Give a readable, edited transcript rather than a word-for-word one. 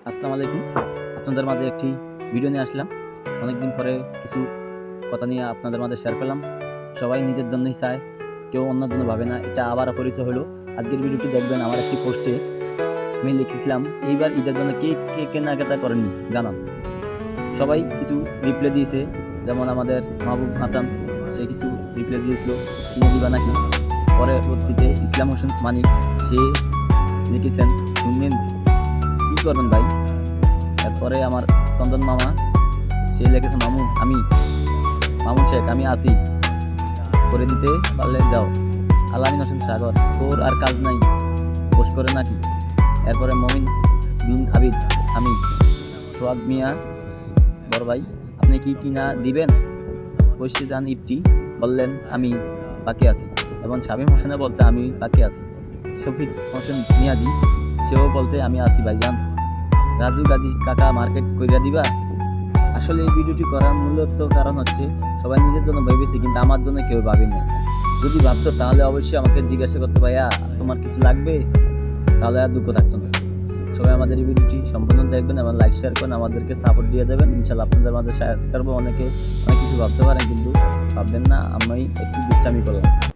আসসালামু আলাইকুম। আপনাদের মাঝে একটি ভিডিও নিয়ে আসলাম। অনেকদিন পরে কিছু কথা নিয়ে আপনাদের মাঝে শেয়ার করলাম। সবাই নিজের জন্যই চায়, কেউ অন্যের জন্য ভাবে না। এটা আবার পরিচয় হলো। আজকের ভিডিওটি দেখবেন, আমার একটি পোস্টে আমি লিখেছিলাম, এইবার ঈদের জন্য কে কে কেনাকাটা করেননি জানান। সবাই কিছু রিপ্লাই দিয়েছে, যেমন আমাদের মাহবুব হাসান, সে কিছু রিপ্লাই দিয়েছিল কিনে দিবা নাকি। পরবর্তীতে ইসলাম হোসেন মানিক, সে লিখেছেন শুনলেন কী করবেন ভাই। তারপরে আমার চন্দন মামা, সে লিখেছে মামুন শেখ আমি আছি, করে দিতে পারলে দাও। আলামিন হোসেন সাগর, তোর আর কাজ নাই, পোস্ট করে নাকি। এরপরে মমিন বিন আবিদ, আমি সোহাগ মিয়া, বড় ভাই আপনি কি কিনা দিবেন। ঐশিদান ইফটি বললেন আমি বাকি আছি, এবং শামীম হোসেনে বলছে আমি বাকি আছি। শফিক হোসেন মিয়াজি, সেও বলছে আমি আছি ভাইজান। রাজু গাজী কাকা মার্কেট কইরা দিবা। আসলে এই ভিডিওটি করার মূলত কারণ হচ্ছে, সবাই নিজের জন্য ভেবেছে, কিন্তু আমার জন্য কেউ ভাবেনি। যদি ভাবতো তাহলে অবশ্যই আমাকে জিজ্ঞাসা করতে, ভাইয়া তোমার কিছু লাগবে, তাহলে আর দুঃখ থাকতো না। সবাই আমাদের এই ভিডিওটি সম্পূর্ণ দেখবেন এবং লাইক শেয়ার করেন, আমাদেরকে সাপোর্ট দিয়ে দেবেন। ইনশাল্লাহ আপনাদের মাঝে শেয়ার করবো। অনেকে অনেক কিছু ভাবতে পারেন, কিন্তু ভাববেন না আমি একটু দুষ্টামি করলাম।